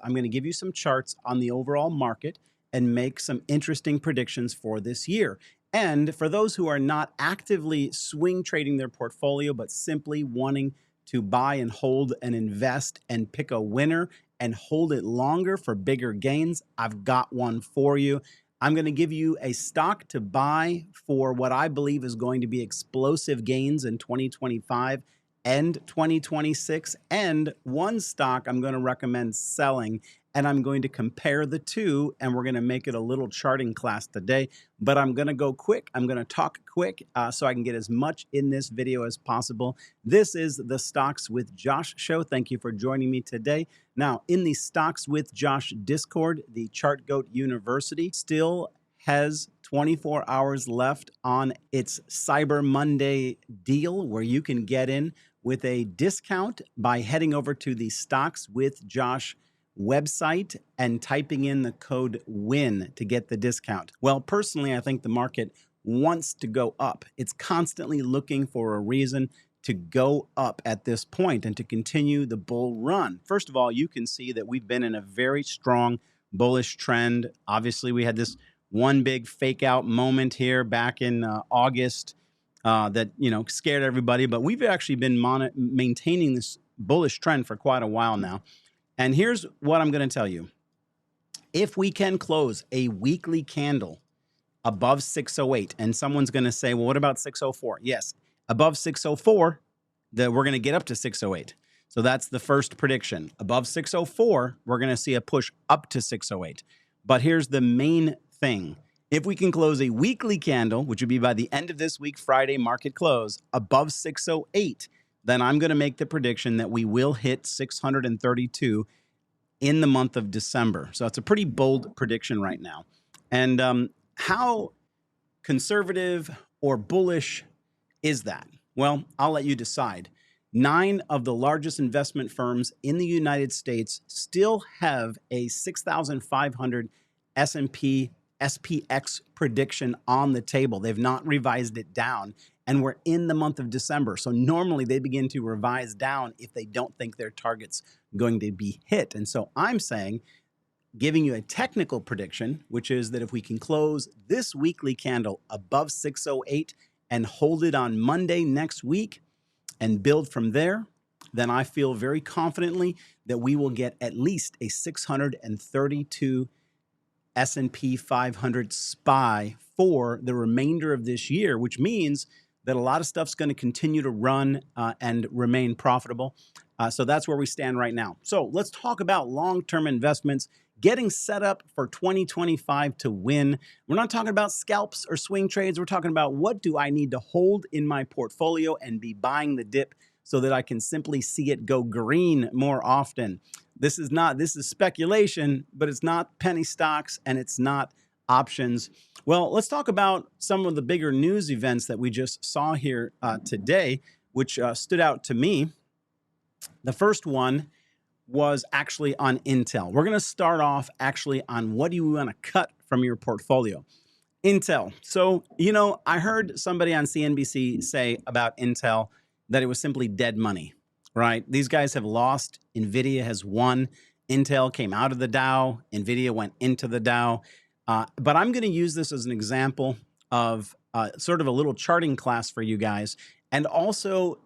I'm going to give you some charts on the overall market and make some interesting predictions for this year. And for those who are not actively swing trading their portfolio, but simply wanting to buy and hold and invest and pick a winner and hold it longer for bigger gains, I've got one for you. I'm going to give you a stock to buy for what I believe is going to be explosive gains in 2025 and 2026, and one stock I'm going to recommend selling, and I'm going to compare the two, and we're going to make it a little charting class today. But I'm going to go quick. I'm going to talk quick so I can get as much in this video as possible. This is the Stocks with Josh show. Thank you for joining me today. Now, in the Stocks with Josh Discord, the Chart Goat University still has 24 hours left on its Cyber Monday deal, where you can get in with a discount by heading over to the Stocks with Josh website and typing in the code WIN to get the discount. Well, personally, I think the market wants to go up. It's constantly looking for a reason to go up at this point and to continue the bull run. First of all, you can see that we've been in a very strong bullish trend. Obviously, we had this one big fake out moment here back in August that scared everybody, but we've actually been maintaining this bullish trend for quite a while now. And here's what I'm going to tell you. If we can close a weekly candle above 608, and someone's going to say, well, what about 604? Yes, above 604, we're going to get up to 608. So that's the first prediction. Above 604, we're going to see a push up to 608. But here's the main thing. If we can close a weekly candle, which would be by the end of this week, Friday market close, above 608, then I'm going to make the prediction that we will hit 632 in the month of December. So it's a pretty bold prediction right now. And how conservative or bullish is that? Well, I'll let you decide. 9 of the largest investment firms in the United States still have a 6,500 S&P SPX prediction on the table. They've not revised it down, and we're in the month of December. So normally they begin to revise down if they don't think their target's going to be hit. And so I'm saying, giving you a technical prediction, which is that if we can close this weekly candle above 608 and hold it on Monday next week and build from there, then I feel very confidently that we will get at least a 632 S&P 500 SPY for the remainder of this year, which means that a lot of stuff's going to continue to run and remain profitable. So that's where we stand right now. So let's talk about long-term investments, getting set up for 2025 to win. We're not talking about scalps or swing trades. We're talking about what do I need to hold in my portfolio and be buying the dip so that I can simply see it go green more often. This is speculation, but it's not penny stocks and it's not options. Well, let's talk about some of the bigger news events that we just saw here today, which stood out to me. The first one was actually on Intel. We're going to start off actually on what do you want to cut from your portfolio. Intel. So, I heard somebody on CNBC say about Intel that it was simply dead money. Right? These guys have lost. NVIDIA has won. Intel came out of the Dow. NVIDIA went into the Dow. But I'm going to use this as an example of sort of a little charting class for you guys, and also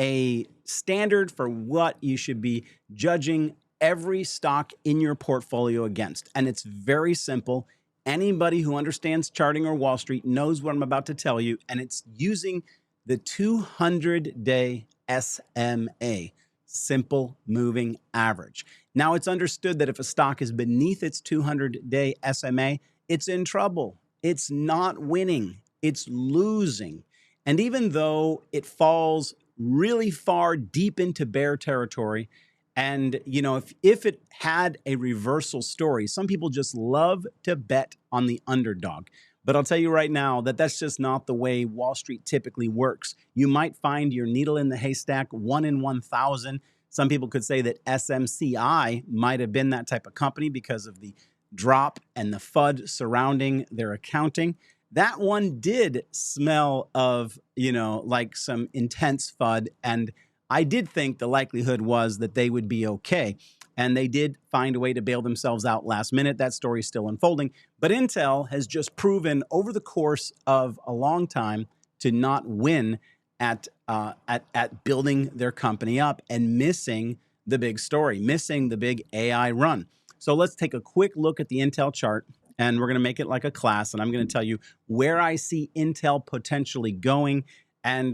a standard for what you should be judging every stock in your portfolio against. And it's very simple. Anybody who understands charting or Wall Street knows what I'm about to tell you, and it's using the 200-day SMA, simple moving average. Now, it's understood that if a stock is beneath its 200-day SMA, it's in trouble. It's not winning. It's losing. And even though it falls really far deep into bear territory, and if it had a reversal story, some people just love to bet on the underdog. But I'll tell you right now that that's just not the way Wall Street typically works. You might find your needle in the haystack 1 in 1,000. Some people could say that SMCI might have been that type of company because of the drop and the FUD surrounding their accounting. That one did smell of, like some intense FUD. And I did think the likelihood was that they would be okay. and they did find a way to bail themselves out last minute. That story is still unfolding. But Intel has just proven over the course of a long time to not win at building their company up and missing the big story, missing the big AI run. So let's take a quick look at the Intel chart, and we're going to make it like a class, and I'm going to tell you where I see Intel potentially going. And,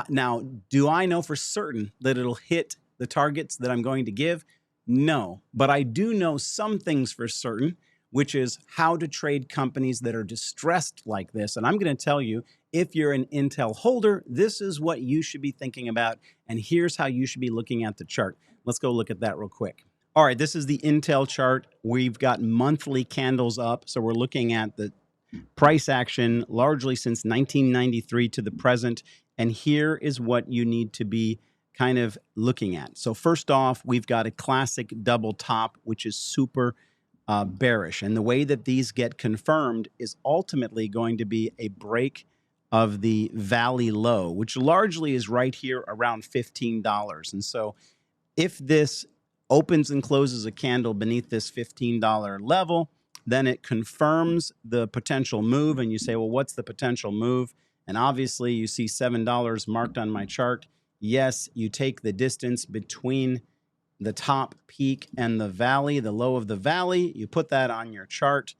now, do I know for certain that it'll hit the targets that I'm going to give? No, but I do know some things for certain, which is how to trade companies that are distressed like this. And I'm going to tell you, if you're an Intel holder, this is what you should be thinking about. And here's how you should be looking at the chart. Let's go look at that real quick. All right, this is the Intel chart. We've got monthly candles up. So we're looking at the price action largely since 1993 to the present. And here is what you need to be kind of looking at. So first off, we've got a classic double top, which is super bearish. And the way that these get confirmed is ultimately going to be a break of the valley low, which largely is right here around $15. And so if this opens and closes a candle beneath this $15 level, then it confirms the potential move. And you say, well, what's the potential move? And obviously you see $7 marked on my chart. Yes, you take the distance between the top peak and the valley, the low of the valley, you put that on your chart,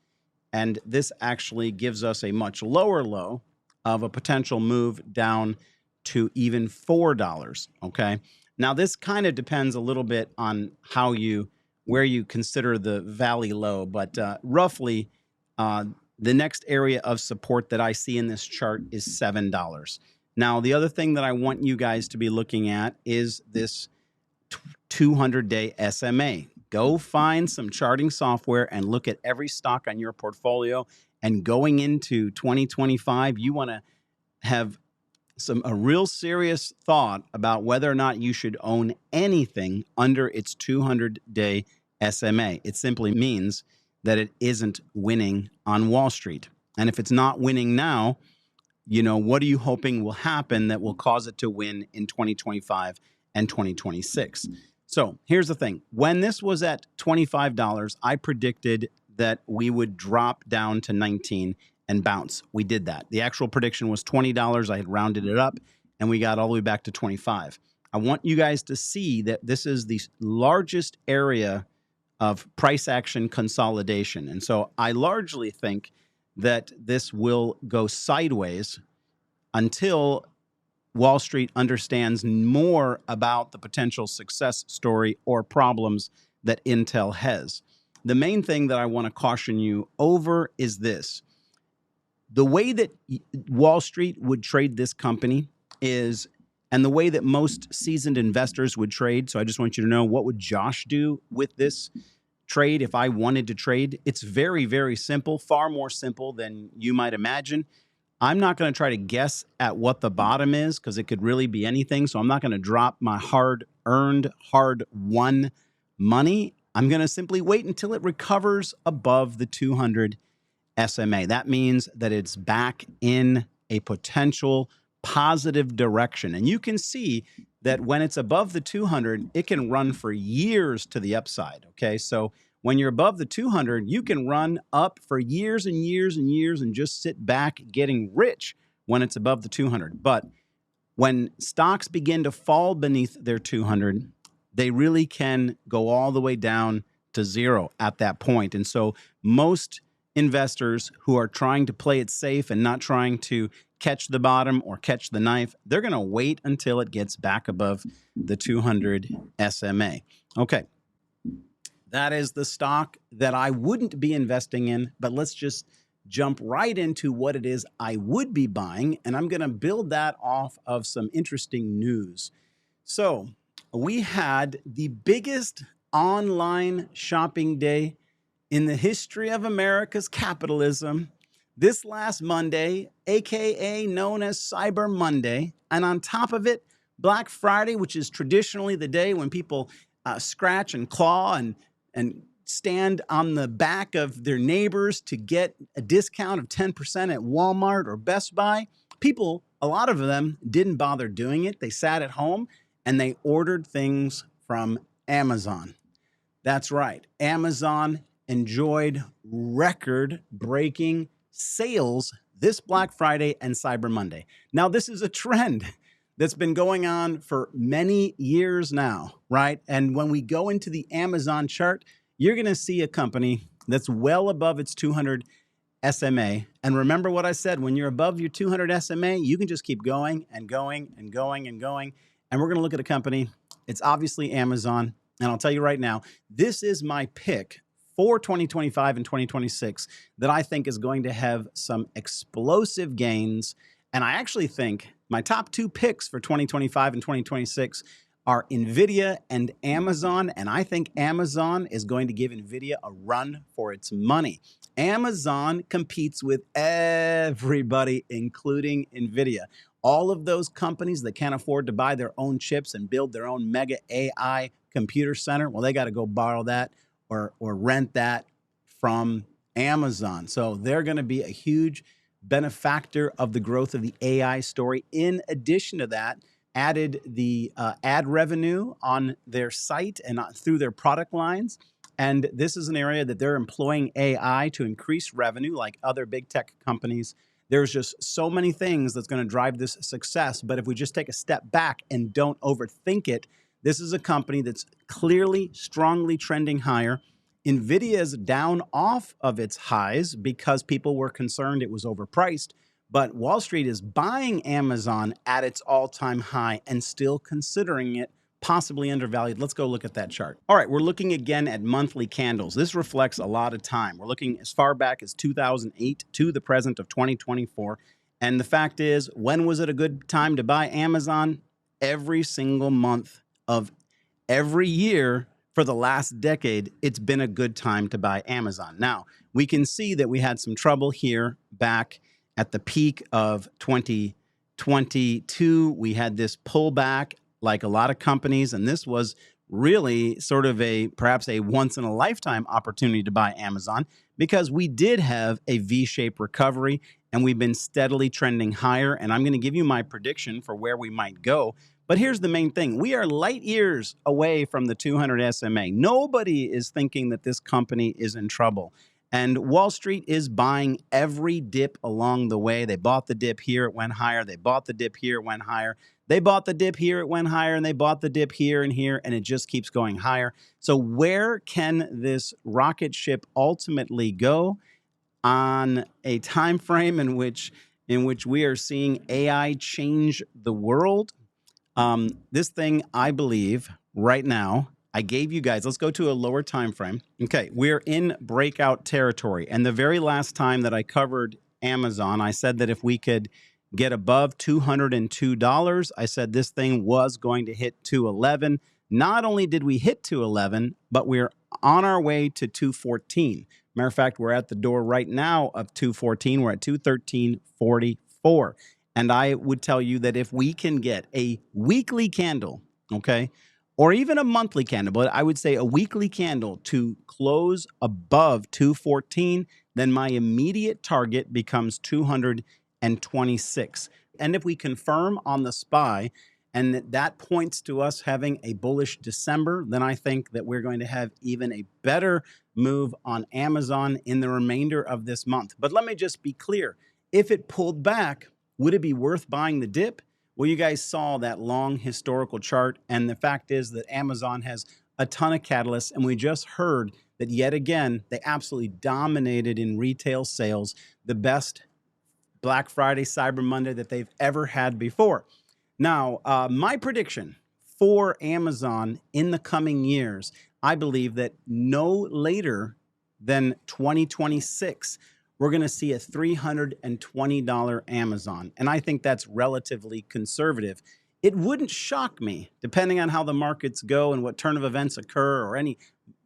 and this actually gives us a much lower low of a potential move down to even $4, okay? Now, this kind of depends a little bit on where you consider the valley low, but roughly the next area of support that I see in this chart is $7. Now, the other thing that I want you guys to be looking at is this 200-day SMA. Go find some charting software and look at every stock on your portfolio. And going into 2025, you want to have a real serious thought about whether or not you should own anything under its 200-day SMA. It simply means that it isn't winning on Wall Street. And if it's not winning now, what are you hoping will happen that will cause it to win in 2025 and 2026? So here's the thing. When this was at $25, I predicted that we would drop down to 19 and bounce. We did that. The actual prediction was $20. I had rounded it up, and we got all the way back to 25. I want you guys to see that this is the largest area of price action consolidation. And so I largely think that this will go sideways until Wall Street understands more about the potential success story or problems that Intel has. The main thing that I want to caution you over is this. The way that Wall Street would trade this company is, and the way that most seasoned investors would trade, so I just want you to know, what would Josh do with this trade if I wanted to trade? It's very, very simple, far more simple than you might imagine. I'm not going to try to guess at what the bottom is because it could really be anything. So I'm not going to drop my hard-earned, hard-won money. I'm going to simply wait until it recovers above the 200 SMA. That means that it's back in a potential positive direction. And you can see that when it's above the 200, it can run for years to the upside. Okay, so when you're above the 200, you can run up for years and years and years and just sit back getting rich when it's above the 200. But when stocks begin to fall beneath their 200, they really can go all the way down to zero at that point. And so most investors who are trying to play it safe and not trying to catch the bottom or catch the knife, they're going to wait until it gets back above the 200 SMA. Okay. That is the stock that I wouldn't be investing in, but let's just jump right into what it is I would be buying, and I'm going to build that off of some interesting news. So we had the biggest online shopping day in the history of America's capitalism this last Monday, aka known as Cyber Monday, and on top of it, Black Friday, which is traditionally the day when people scratch and claw and stand on the back of their neighbors to get a discount of 10% at Walmart or Best Buy. People, a lot of them didn't bother doing it. They sat at home and they ordered things from Amazon. That's right. Amazon enjoyed record-breaking sales this Black Friday and Cyber Monday. Now, this is a trend that's been going on for many years now, right? And when we go into the Amazon chart, you're going to see a company that's well above its 200 SMA. And remember what I said, when you're above your 200 SMA, you can just keep going and going and going and going. And we're going to look at a company. It's obviously Amazon. And I'll tell you right now, this is my pick for 2025 and 2026 that I think is going to have some explosive gains. And I actually think my top two picks for 2025 and 2026 are NVIDIA and Amazon. And I think Amazon is going to give NVIDIA a run for its money. Amazon competes with everybody, including NVIDIA. All of those companies that can't afford to buy their own chips and build their own mega AI computer center, well, they got to go borrow that or rent that from Amazon. So they're going to be a huge benefactor of the growth of the AI story. In addition to that, added the ad revenue on their site and through their product lines. And this is an area that they're employing AI to increase revenue like other big tech companies. There's just so many things that's going to drive this success. But if we just take a step back and don't overthink it, this is a company that's clearly, strongly trending higher. NVIDIA is down off of its highs because people were concerned it was overpriced. But Wall Street is buying Amazon at its all-time high and still considering it possibly undervalued. Let's go look at that chart. All right, we're looking again at monthly candles. This reflects a lot of time. We're looking as far back as 2008 to the present of 2024. And the fact is, when was it a good time to buy Amazon? Every single month of every year for the last decade, it's been a good time to buy Amazon. Now, we can see that we had some trouble here back at the peak of 2022. We had this pullback like a lot of companies, and this was really sort of perhaps a once-in-a-lifetime opportunity to buy Amazon because we did have a V-shaped recovery, and we've been steadily trending higher, and I'm going to give you my prediction for where we might go. But here's the main thing. We are light years away from the 200 SMA. Nobody is thinking that this company is in trouble. And Wall Street is buying every dip along the way. They bought the dip here, it went higher. They bought the dip here, it went higher. They bought the dip here, it went higher, and they bought the dip here, and it just keeps going higher. So where can this rocket ship ultimately go on a time frame in which we are seeing AI change the world? This thing, I believe, right now, I gave you guys, let's go to a lower time frame. Okay, we're in breakout territory. And the very last time that I covered Amazon, I said that if we could get above $202, I said this thing was going to hit 211. Not only did we hit 211, but we're on our way to 214. Matter of fact, we're at the door right now of 214. We're at 213.44. And I would tell you that if we can get a weekly candle, okay, or even a monthly candle, but I would say a weekly candle to close above 214, then my immediate target becomes 226. And if we confirm on the SPY, and that points to us having a bullish December, then I think that we're going to have even a better move on Amazon in the remainder of this month. But let me just be clear. If it pulled back, would it be worth buying the dip? Well, you guys saw that long historical chart, and the fact is that Amazon has a ton of catalysts, and we just heard that yet again, they absolutely dominated in retail sales, the best Black Friday, Cyber Monday that they've ever had before. Now, my prediction for Amazon in the coming years, I believe that no later than 2026, we're going to see a $320 Amazon. And I think that's relatively conservative. It wouldn't shock me, depending on how the markets go and what turn of events occur or any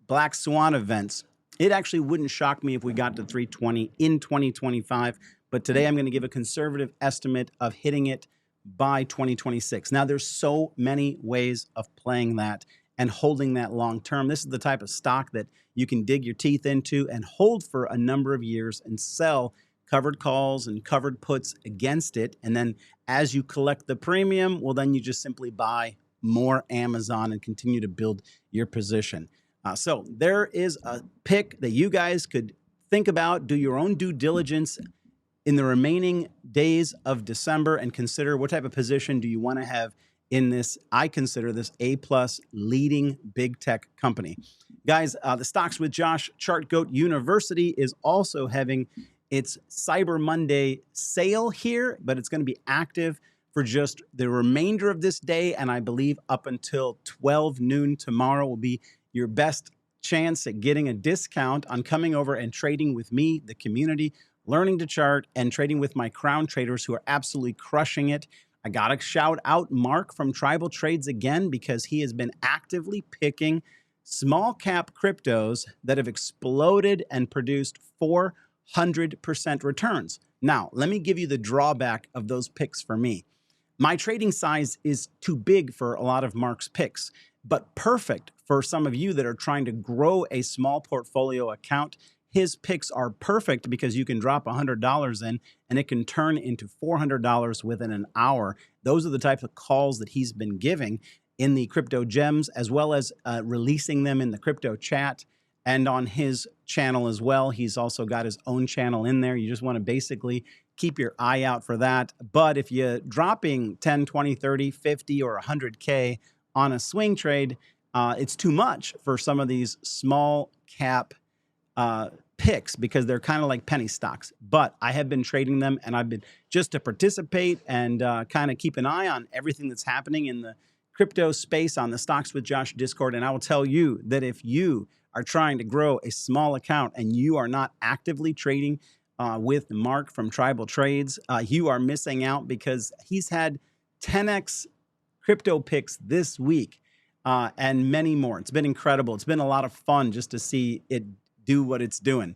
black swan events. It actually wouldn't shock me if we got to 320 in 2025. But today I'm going to give a conservative estimate of hitting it by 2026. Now, there's so many ways of playing that and holding that long term. This is the type of stock that you can dig your teeth into and hold for a number of years and sell covered calls and covered puts against it. And then as you collect the premium, well, then you just simply buy more Amazon and continue to build your position. So there is a pick that you guys could think about, do your own due diligence in the remaining days of December, and consider what type of position do you want to have in this. I consider this A+ leading big tech company. Guys, the Stocks with Josh Chart Goat University is also having its Cyber Monday sale here, but it's going to be active for just the remainder of this day, and I believe up until 12 noon tomorrow will be your best chance at getting a discount on coming over and trading with me, the community, learning to chart, and trading with my crown traders who are absolutely crushing it. I got to shout out Mark from Tribal Trades again, because he has been actively picking small cap cryptos that have exploded and produced 400% returns. Now, let me give you the drawback of those picks for me. My trading size is too big for a lot of Mark's picks, but perfect for some of you that are trying to grow a small portfolio account. His picks are perfect because you can drop $100 in and it can turn into $400 within an hour. Those are the types of calls that he's been giving in the crypto gems, as well as releasing them in the crypto chat and on his channel as well. He's also got his own channel in there. You just want to basically keep your eye out for that. But if you're dropping 10, 20, 30, 50, or 100K on a swing trade, it's too much for some of these small cap picks, because they're kind of like penny stocks. But I have been trading them, and I've been just to participate and kind of keep an eye on everything that's happening in the crypto space on the Stocks with Josh Discord. And I will tell you that if you are trying to grow a small account and you are not actively trading with Mark from Tribal Trades, you are missing out, because he's had 10x crypto picks this week and many more. It's been incredible. It's been a lot of fun just to see it do what it's doing.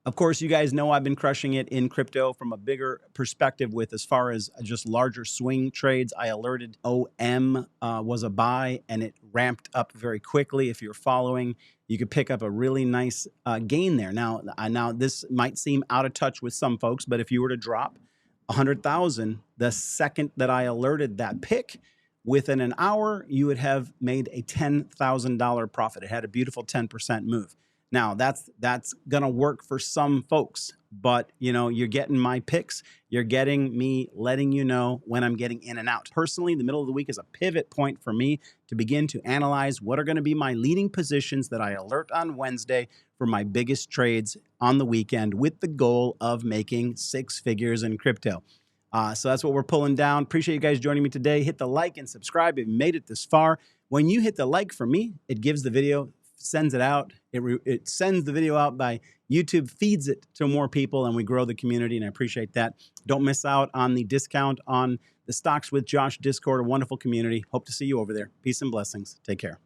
Of course, you guys know I've been crushing it in crypto from a bigger perspective with as far as just larger swing trades. I alerted OM was a buy, and it ramped up very quickly. If you're following, you could pick up a really nice gain there. Now, this might seem out of touch with some folks, but if you were to drop 100,000 the second that I alerted that pick, within an hour, you would have made a $10,000 profit. It had a beautiful 10% move. Now, that's going to work for some folks, but you're getting my picks. You're getting me letting you know when I'm getting in and out. Personally, the middle of the week is a pivot point for me to begin to analyze what are going to be my leading positions that I alert on Wednesday for my biggest trades on the weekend, with the goal of making 6 figures in crypto. So that's what we're pulling down. Appreciate you guys joining me today. Hit the like and subscribe if you made it this far. When you hit the like for me, it gives the video, sends it out. It sends the video out by YouTube, feeds it to more people, and we grow the community, and I appreciate that. Don't miss out on the discount on the Stocks with Josh Discord, a wonderful community. Hope to see you over there. Peace and blessings. Take care.